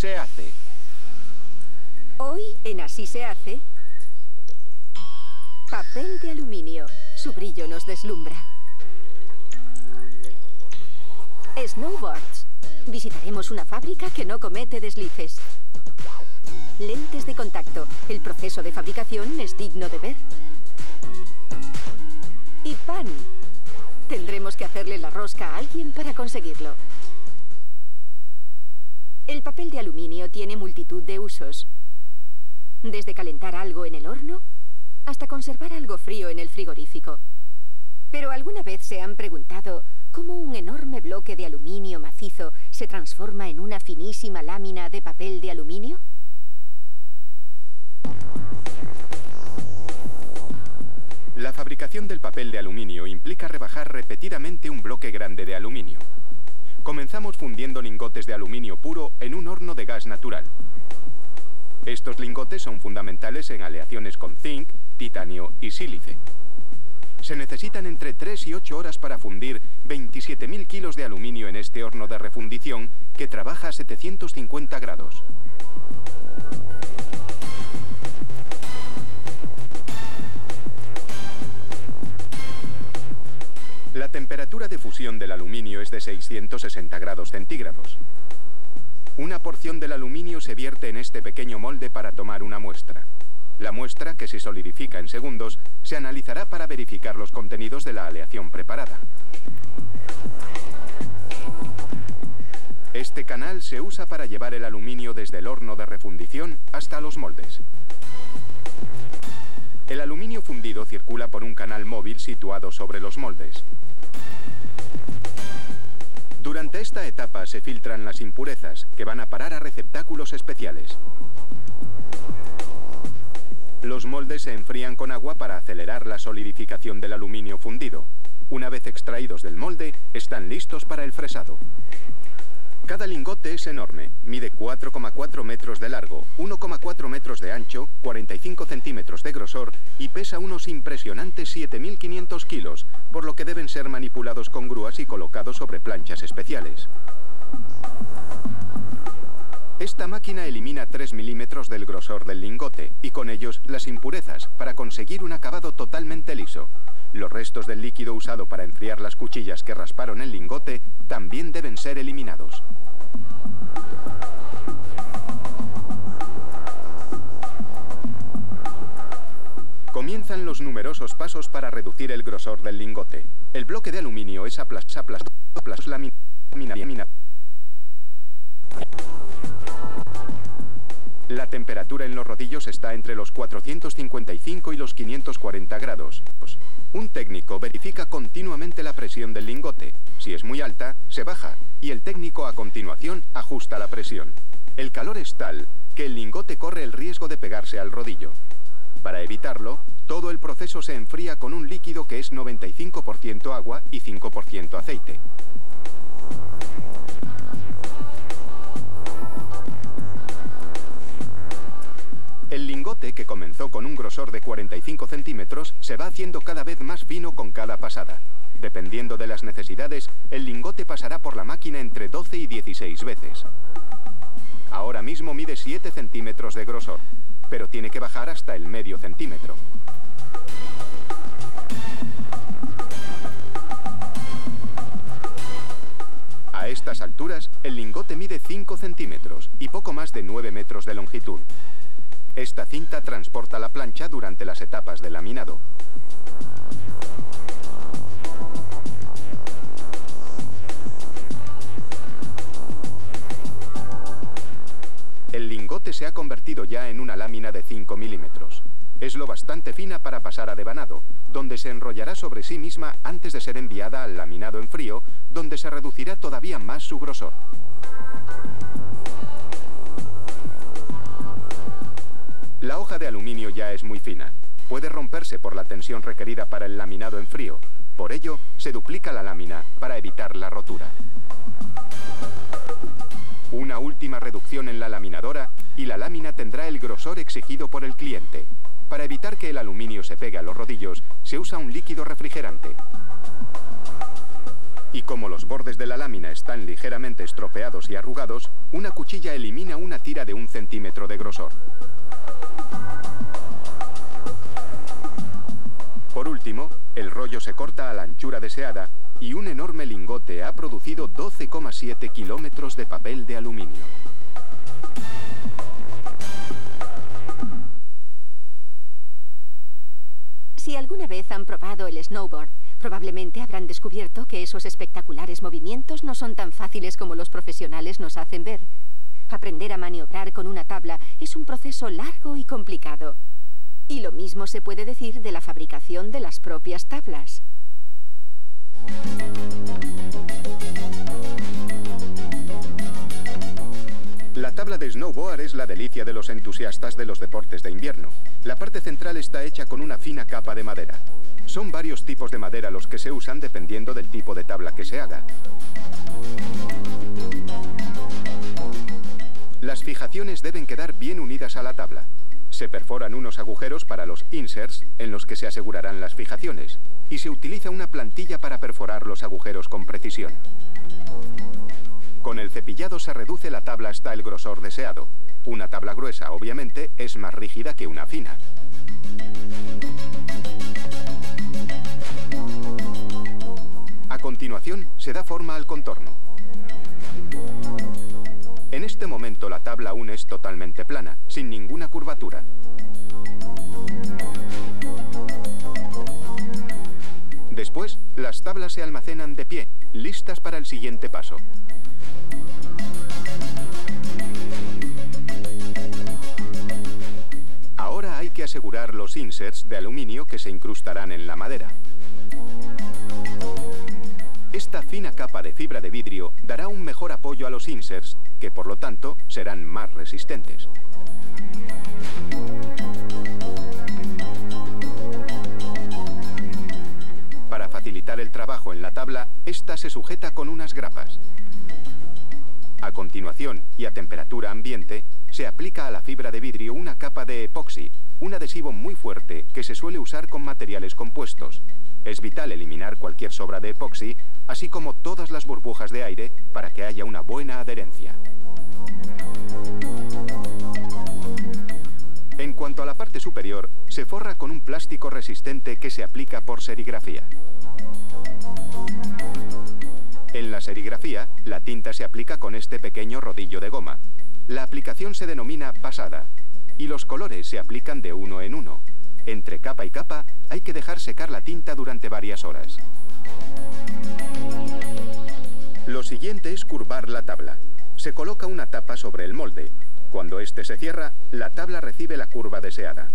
se hace. Hoy, en Así se hace, papel de aluminio. Su brillo nos deslumbra. Snowboards. Visitaremos una fábrica que no comete deslices. Lentes de contacto. El proceso de fabricación es digno de ver. Y pan. Tendremos que hacerle la rosca a alguien para conseguirlo. El papel de aluminio tiene multitud de usos. Desde calentar algo en el horno hasta conservar algo frío en el frigorífico. Pero ¿alguna vez se han preguntado cómo un enorme bloque de aluminio macizo se transforma en una finísima lámina de papel de aluminio? La fabricación del papel de aluminio implica rebajar repetidamente un bloque grande de aluminio. Comenzamos fundiendo lingotes de aluminio puro en un horno de gas natural. Estos lingotes son fundamentales en aleaciones con zinc, titanio y sílice. Se necesitan entre 3 y 8 horas para fundir 27.000 kilos de aluminio en este horno de refundición que trabaja a 750 grados. La temperatura de fusión del aluminio es de 660 grados centígrados. Una porción del aluminio se vierte en este pequeño molde para tomar una muestra. La muestra, que se solidifica en segundos, se analizará para verificar los contenidos de la aleación preparada. Este canal se usa para llevar el aluminio desde el horno de refundición hasta los moldes. El aluminio fundido circula por un canal móvil situado sobre los moldes. Durante esta etapa se filtran las impurezas, que van a parar a receptáculos especiales. Los moldes se enfrían con agua para acelerar la solidificación del aluminio fundido. Una vez extraídos del molde, están listos para el fresado. Cada lingote es enorme, mide 4,4 metros de largo, 1,4 metros de ancho, 45 centímetros de grosor y pesa unos impresionantes 7.500 kilos, por lo que deben ser manipulados con grúas y colocados sobre planchas especiales. Esta máquina elimina 3 milímetros del grosor del lingote y con ellos las impurezas para conseguir un acabado totalmente liso. Los restos del líquido usado para enfriar las cuchillas que rasparon el lingote también deben ser eliminados. Comienzan los numerosos pasos para reducir el grosor del lingote. El bloque de aluminio es aplastado, La temperatura en los rodillos está entre los 455 y los 540 grados. Un técnico verifica continuamente la presión del lingote. Si es muy alta, se baja y el técnico a continuación ajusta la presión. El calor es tal que el lingote corre el riesgo de pegarse al rodillo. Para evitarlo, todo el proceso se enfría con un líquido que es 95% agua y 5% aceite. El lingote, que comenzó con un grosor de 45 centímetros, se va haciendo cada vez más fino con cada pasada. Dependiendo de las necesidades, el lingote pasará por la máquina entre 12 y 16 veces. Ahora mismo mide 7 centímetros de grosor, pero tiene que bajar hasta el medio centímetro. A estas alturas, el lingote mide 5 centímetros y poco más de 9 metros de longitud. Esta cinta transporta la plancha durante las etapas de laminado. El lingote se ha convertido ya en una lámina de 5 milímetros. Es lo bastante fina para pasar a devanado, donde se enrollará sobre sí misma antes de ser enviada al laminado en frío, donde se reducirá todavía más su grosor. La hoja de aluminio ya es muy fina. Puede romperse por la tensión requerida para el laminado en frío. Por ello, se duplica la lámina para evitar la rotura. Una última reducción en la laminadora y la lámina tendrá el grosor exigido por el cliente. Para evitar que el aluminio se pegue a los rodillos, se usa un líquido refrigerante. Y como los bordes de la lámina están ligeramente estropeados y arrugados, una cuchilla elimina una tira de 1 centímetro de grosor. Por último, el rollo se corta a la anchura deseada y un enorme lingote ha producido 12,7 kilómetros de papel de aluminio. Si alguna vez han probado el snowboard, probablemente habrán descubierto que esos espectaculares movimientos no son tan fáciles como los profesionales nos hacen ver. Aprender a maniobrar con una tabla es un proceso largo y complicado. Y lo mismo se puede decir de la fabricación de las propias tablas. La tabla de snowboard es la delicia de los entusiastas de los deportes de invierno. La parte central está hecha con una fina capa de madera. Son varios tipos de madera los que se usan dependiendo del tipo de tabla que se haga. Las fijaciones deben quedar bien unidas a la tabla. Se perforan unos agujeros para los inserts en los que se asegurarán las fijaciones y se utiliza una plantilla para perforar los agujeros con precisión. Con el cepillado se reduce la tabla hasta el grosor deseado. Una tabla gruesa, obviamente, es más rígida que una fina. A continuación, se da forma al contorno. En este momento la tabla aún es totalmente plana, sin ninguna curvatura. Después, las tablas se almacenan de pie, listas para el siguiente paso. Ahora hay que asegurar los inserts de aluminio que se incrustarán en la madera. Esta fina capa de fibra de vidrio dará un mejor apoyo a los inserts, que por lo tanto serán más resistentes. Para facilitar el trabajo en la tabla, esta se sujeta con unas grapas. A continuación, y a temperatura ambiente, se aplica a la fibra de vidrio una capa de epoxi, un adhesivo muy fuerte que se suele usar con materiales compuestos. Es vital eliminar cualquier sobra de epoxi, así como todas las burbujas de aire, para que haya una buena adherencia. En cuanto a la parte superior, se forra con un plástico resistente que se aplica por serigrafía. En la serigrafía, la tinta se aplica con este pequeño rodillo de goma. La aplicación se denomina pasada, y los colores se aplican de uno en uno. Entre capa y capa hay que dejar secar la tinta durante varias horas. Lo siguiente es curvar la tabla. Se coloca una tapa sobre el molde. Cuando este se cierra, la tabla recibe la curva deseada.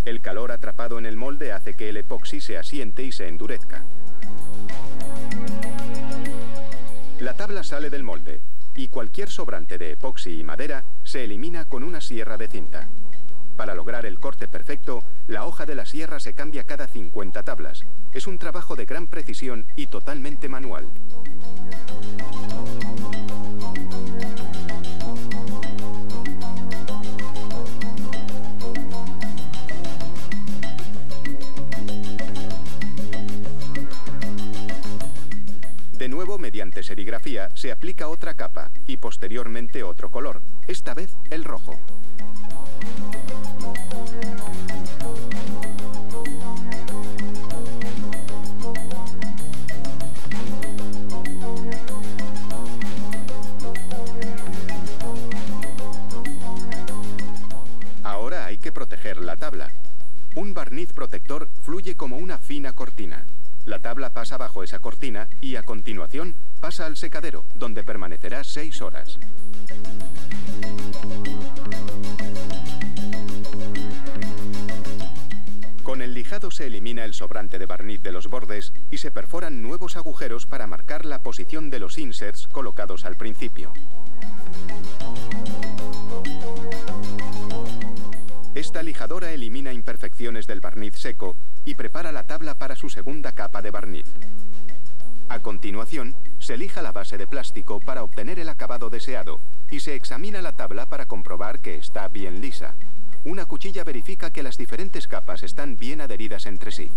El calor atrapado en el molde hace que el epoxi se asiente y se endurezca. La tabla sale del molde y cualquier sobrante de epoxi y madera se elimina con una sierra de cinta. Para lograr el corte perfecto, la hoja de la sierra se cambia cada 50 tablas. Es un trabajo de gran precisión y totalmente manual. De nuevo, mediante serigrafía, se aplica otra capa y posteriormente otro color, esta vez el rojo. Ahora hay que proteger la tabla. Un barniz protector fluye como una fina cortina. La tabla pasa bajo esa cortina y a continuación pasa al secadero, donde permanecerá 6 horas. Con el lijado se elimina el sobrante de barniz de los bordes y se perforan nuevos agujeros para marcar la posición de los inserts colocados al principio. Esta lijadora elimina imperfecciones del barniz seco y prepara la tabla para su segunda capa de barniz. A continuación, se lija la base de plástico para obtener el acabado deseado y se examina la tabla para comprobar que está bien lisa. Una cuchilla verifica que las diferentes capas están bien adheridas entre sí.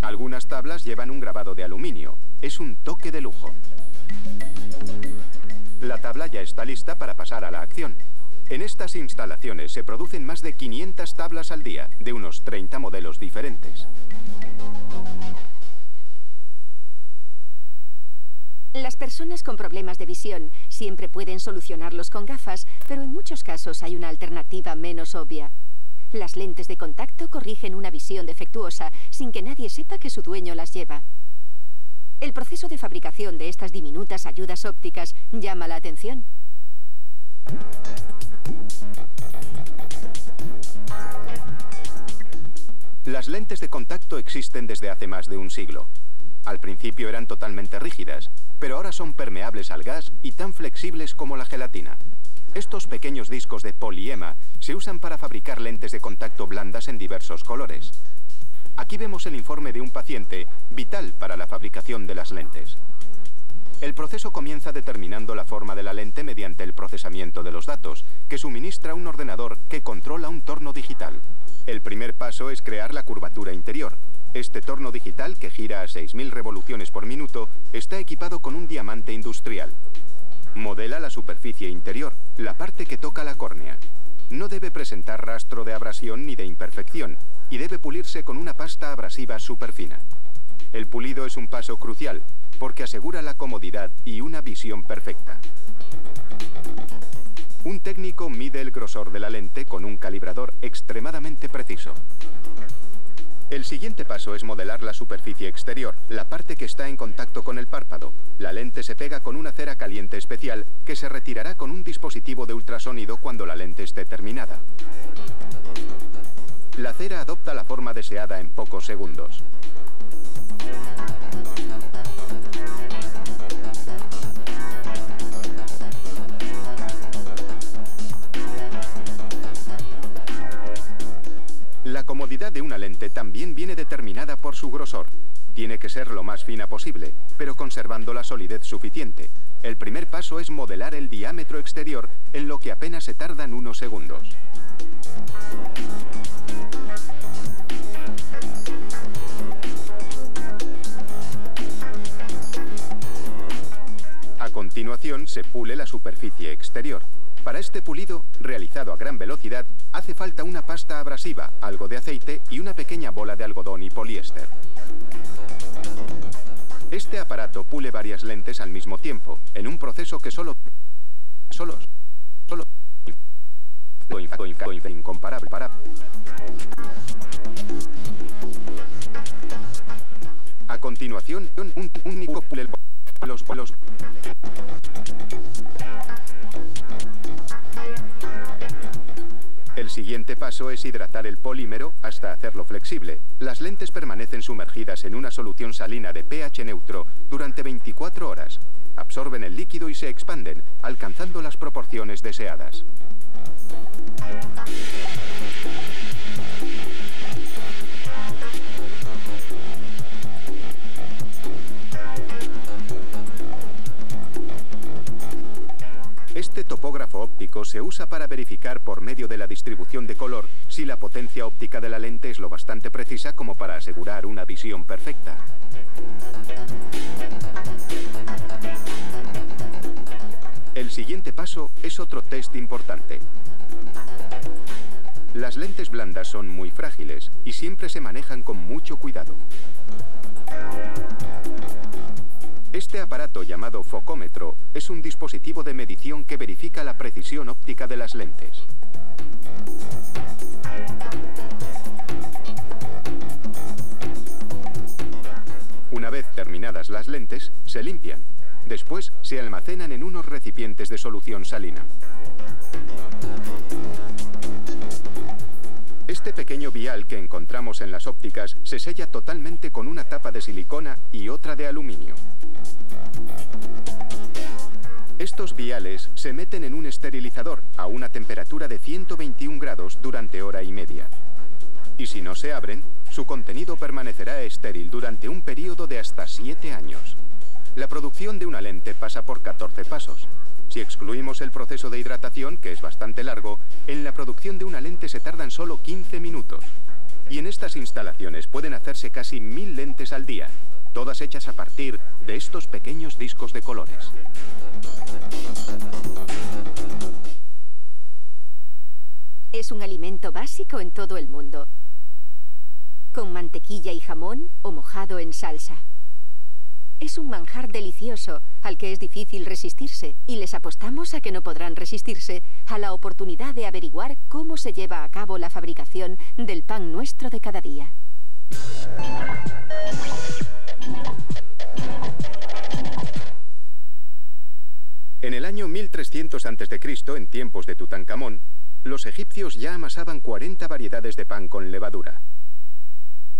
Algunas tablas llevan un grabado de aluminio, es un toque de lujo. La tabla ya está lista para pasar a la acción. En estas instalaciones se producen más de 500 tablas al día, de unos 30 modelos diferentes. Las personas con problemas de visión siempre pueden solucionarlos con gafas, pero en muchos casos hay una alternativa menos obvia. Las lentes de contacto corrigen una visión defectuosa sin que nadie sepa que su dueño las lleva. El proceso de fabricación de estas diminutas ayudas ópticas llama la atención. Las lentes de contacto existen desde hace más de un siglo. Al principio eran totalmente rígidas, pero ahora son permeables al gas y tan flexibles como la gelatina. Estos pequeños discos de poliema se usan para fabricar lentes de contacto blandas en diversos colores. Aquí vemos el informe de un paciente vital para la fabricación de las lentes. El proceso comienza determinando la forma de la lente mediante el procesamiento de los datos, que suministra un ordenador que controla un torno digital. El primer paso es crear la curvatura interior. Este torno digital, que gira a 6.000 revoluciones por minuto, está equipado con un diamante industrial. Modela la superficie interior, la parte que toca la córnea. No debe presentar rastro de abrasión ni de imperfección, y debe pulirse con una pasta abrasiva superfina. El pulido es un paso crucial, porque asegura la comodidad y una visión perfecta. Un técnico mide el grosor de la lente con un calibrador extremadamente preciso. El siguiente paso es modelar la superficie exterior, la parte que está en contacto con el párpado. La lente se pega con una cera caliente especial que se retirará con un dispositivo de ultrasonido cuando la lente esté terminada. La cera adopta la forma deseada en pocos segundos. La comodidad de una lente también viene determinada por su grosor. Tiene que ser lo más fina posible, pero conservando la solidez suficiente. El primer paso es modelar el diámetro exterior, en lo que apenas se tardan unos segundos. A continuación se pule la superficie exterior. Para este pulido, realizado a gran velocidad, hace falta una pasta abrasiva, algo de aceite y una pequeña bola de algodón y poliéster. Este aparato pule varias lentes al mismo tiempo, en un proceso que solo incomparable. A continuación, un único pule los polos. El siguiente paso es hidratar el polímero hasta hacerlo flexible. Las lentes permanecen sumergidas en una solución salina de pH neutro durante 24 horas. Absorben el líquido y se expanden, alcanzando las proporciones deseadas. Este topógrafo óptico se usa para verificar por medio de la distribución de color si la potencia óptica de la lente es lo bastante precisa como para asegurar una visión perfecta. El siguiente paso es otro test importante. Las lentes blandas son muy frágiles y siempre se manejan con mucho cuidado. Este aparato llamado focómetro es un dispositivo de medición que verifica la precisión óptica de las lentes. Una vez terminadas las lentes, se limpian. Después se almacenan en unos recipientes de solución salina. Este pequeño vial que encontramos en las ópticas se sella totalmente con una tapa de silicona y otra de aluminio. Estos viales se meten en un esterilizador a una temperatura de 121 grados durante hora y media. Y si no se abren, su contenido permanecerá estéril durante un periodo de hasta 7 años. La producción de una lente pasa por 14 pasos. Si excluimos el proceso de hidratación, que es bastante largo, en la producción de una lente se tardan solo 15 minutos. Y en estas instalaciones pueden hacerse casi 1000 lentes al día. todas hechas a partir de estos pequeños discos de colores. Es un alimento básico en todo el mundo, con mantequilla y jamón o mojado en salsa. Es un manjar delicioso al que es difícil resistirse, y les apostamos a que no podrán resistirse a la oportunidad de averiguar cómo se lleva a cabo la fabricación del pan nuestro de cada día. En el año 1300 a.C., en tiempos de Tutankamón, los egipcios ya amasaban 40 variedades de pan con levadura.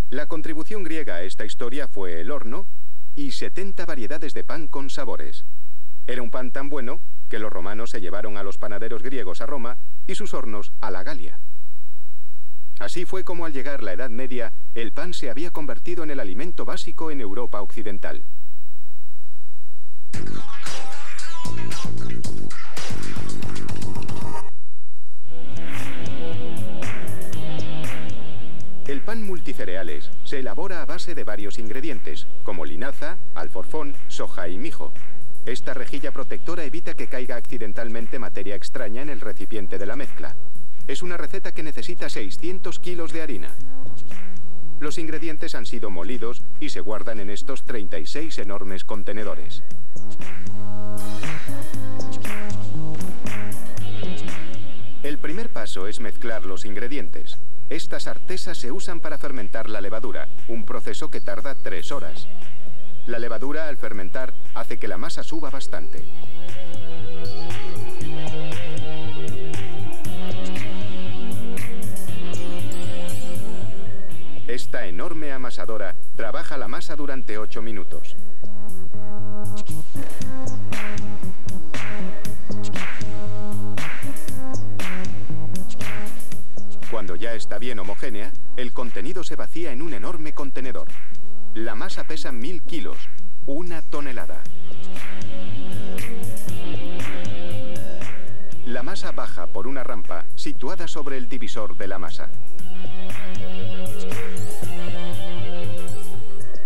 La contribución griega a esta historia fue el horno y 70 variedades de pan con sabores. Era un pan tan bueno que los romanos se llevaron a los panaderos griegos a Roma y sus hornos a la Galia. Así fue como al llegar la Edad Media, el pan se había convertido en el alimento básico en Europa occidental. El pan multicereales se elabora a base de varios ingredientes, como linaza, alforfón, soja y mijo. Esta rejilla protectora evita que caiga accidentalmente materia extraña en el recipiente de la mezcla. Es una receta que necesita 600 kilos de harina. Los ingredientes han sido molidos y se guardan en estos 36 enormes contenedores. El primer paso es mezclar los ingredientes. Estas artesas se usan para fermentar la levadura, un proceso que tarda 3 horas. La levadura, al fermentar, hace que la masa suba bastante. Esta enorme amasadora trabaja la masa durante 8 minutos. Cuando ya está bien homogénea, el contenido se vacía en un enorme contenedor. La masa pesa 1000 kilos, 1 tonelada. La masa baja por una rampa situada sobre el divisor de la masa.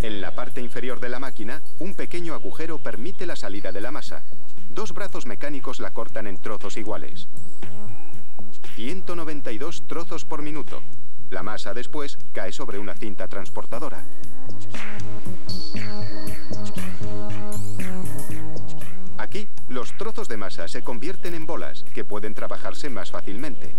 En la parte inferior de la máquina, un pequeño agujero permite la salida de la masa. 2 brazos mecánicos la cortan en trozos iguales. 192 trozos por minuto. La masa después cae sobre una cinta transportadora. Aquí, los trozos de masa se convierten en bolas que pueden trabajarse más fácilmente.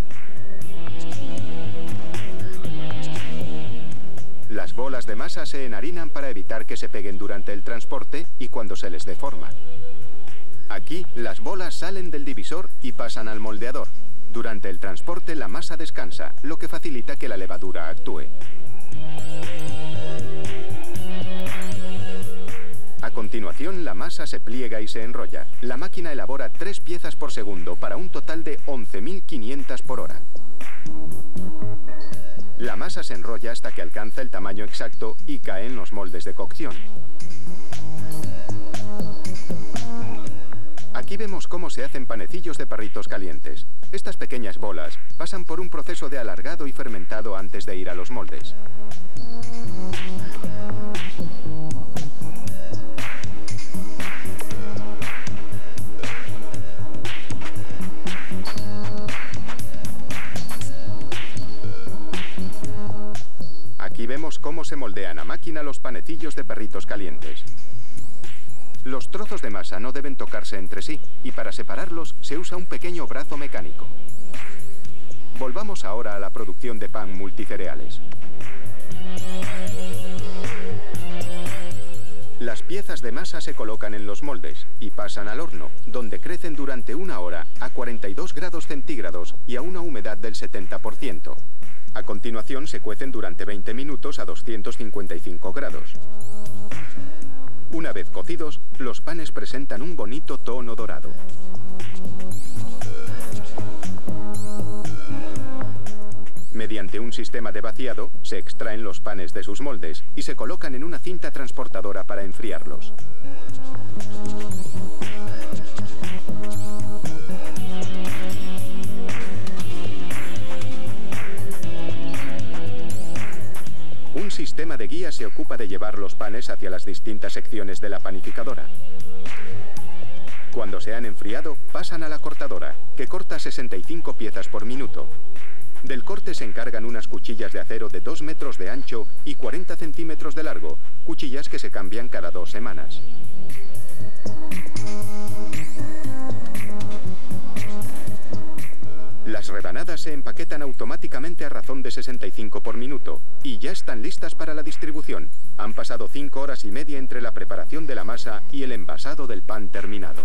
Las bolas de masa se enharinan para evitar que se peguen durante el transporte y cuando se les dé forma. Aquí, las bolas salen del divisor y pasan al moldeador. Durante el transporte, la masa descansa, lo que facilita que la levadura actúe. A continuación, la masa se pliega y se enrolla. La máquina elabora 3 piezas por segundo para un total de 11.500 por hora. La masa se enrolla hasta que alcanza el tamaño exacto y cae en los moldes de cocción. Aquí vemos cómo se hacen panecillos de perritos calientes. Estas pequeñas bolas pasan por un proceso de alargado y fermentado antes de ir a los moldes. Aquí vemos cómo se moldean a máquina los panecillos de perritos calientes. Los trozos de masa no deben tocarse entre sí y para separarlos se usa un pequeño brazo mecánico. Volvamos ahora a la producción de pan multicereales. Las piezas de masa se colocan en los moldes y pasan al horno, donde crecen durante 1 hora a 42 grados centígrados y a una humedad del 70%. A continuación se cuecen durante 20 minutos a 255 grados. Una vez cocidos, los panes presentan un bonito tono dorado. Mediante un sistema de vaciado, se extraen los panes de sus moldes y se colocan en una cinta transportadora para enfriarlos. Un sistema de guía se ocupa de llevar los panes porciones hacia las distintas secciones de la panificadora. Cuando se han enfriado, pasan a la cortadora, que corta 65 piezas por minuto. Del corte se encargan unas cuchillas de acero de 2 metros de ancho y 40 centímetros de largo, cuchillas que se cambian cada 2 semanas. Las rebanadas se empaquetan automáticamente a razón de 65 por minuto y ya están listas para la distribución. Han pasado 5 horas y media entre la preparación de la masa y el envasado del pan terminado.